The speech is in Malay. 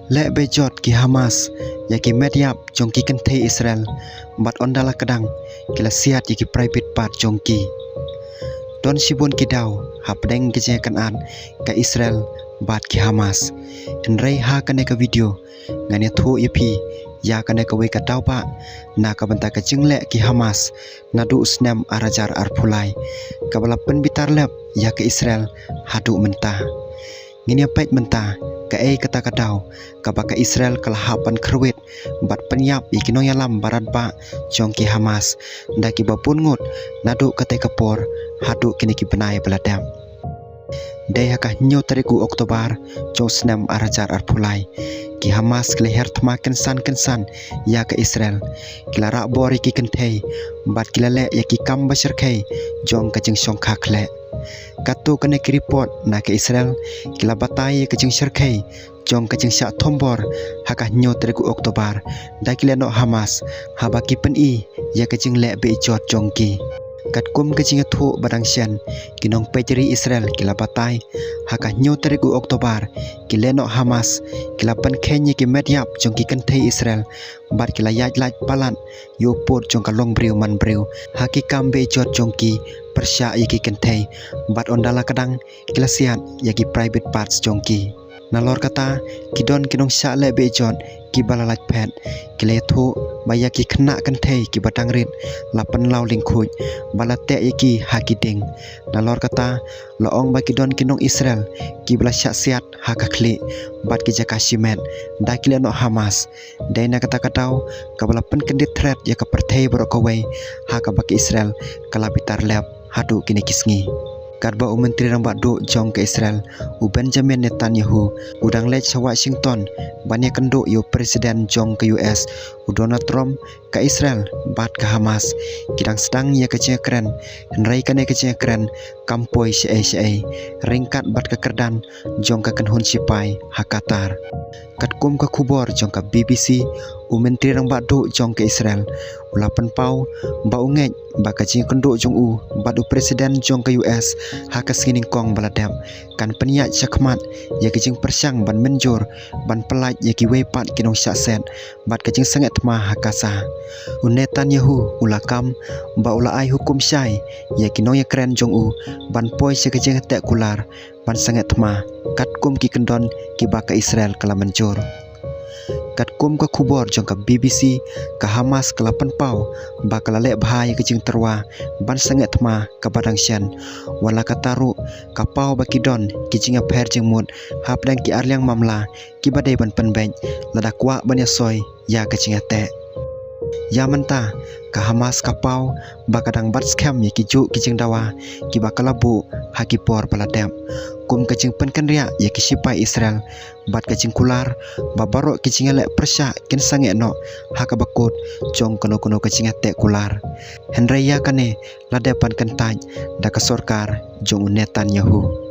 Lek bejot ki Hamas ya ki mediap jong ki kenthe Israel bat ondala kadang kila siat ya ki private part jong ki don sibun ki daw hapdeng ke Kanaan ka Israel bat ki Hamas henrei ha kane ka video ngane thu ipi ya kane ka we ka daw pa na ka banta ka jingle ki Hamas na du snam arajar arpulai ka bala penbitar lep ya ke Israel hadu mentah ngini pait mentah ka kata kadaw kabaka Israel kalahapan kerwit bat penyap ikino yalam barat ba jong ki Hamas ndaki bapun ngut nadu kate kapor hadu kini ki benai beladam dai hakah nyo tariku Oktober jong senam arajar arpulai ki Hamas kleher thma kensan ya ka Israel kila rak bor ki kentei bat kila le ya ki kam basir khai jong ka jing song khakle katu kene ki report na ke Israel kila batai ke jing serkai jong ke jing syak thombor hakah nyo tariku Oktober da kila no Hamas haba ki pen I ya ke jing le be jot jong ki kat kum ke jing thu badang sian kinong pejeri Israel kila batai hakah nyo tariku Oktober kila no Hamas kila pen khenye ki mediap jong ki kentei Israel bat kila yaj laj palan yo pot jong ka long briu man briu haki kam be jot jong ki persya yaki kentei bat ondala kadang kila siat yaki private parts jong ki nalor kata kidon kinong sya le be jot ki balalaj pet kile thu baya ki khna kentei ki batang rit lapan law lingkhuj balate yaki hakiding nalor kata loong ba kidon kinong Israel ki bala sya siat hakakhli bat ki jaka simet da kile no Hamas daina kata kataw kabala pen kendit threat ya ka perthei borok kawai haka bak Israel kala bitar lab hadu kini kisngi kadba menteri rambak do jong ke Israel u Benjamin Netanyahu udang lej sa Washington banyak kendo yo presiden jong ke US u Donald Trump ke Israel bat ke Hamas kidang sedang ya kecil keren henrai kane kecil keren kampoi syai ringkat bat ke kerdan jong ke kenhun sipai hakatar katkum ke kubor jong ke BBC u menteri rambak do jong ke Israel ulapan pau ba ungej ba kecil kendo jong u bat u presiden jong ke US hakas ngining kong baladam kan peniat syakmat ya kecing persyang ban menjur ban pelaj ya ki wepat kinong syakset bat kecing sangat tma hakasa u Netanyahu ulakam ba ulai hukum syai ya kinong ya keren jong u ban poi se kecing tek kular ban sangat tma katkum ki kendon ki ba ka Israel kala menjur katkum ke kubor jong ke BBC ke Hamas ke lapan pau bakal lek bahaya kecing terwa ban sangat tma ke badang sian wala kataru kapau bakidon kicing aper jengmut hap dan ki arliang mamla ki badai ban penbank ladak wa ban soy ya kecing ate ya mentah ke Hamas kapau bakadang bat scam ya kiju kicing dawa ki bakal labu hakipor paladam kum kecing penken ria ya ki sipai Israel bat kecing kular babarok kecing lek persya kin sange no haka bakut jong kono kecing ate kular henraya kane ladepan kentaj da ke sorkar jong Netanyahu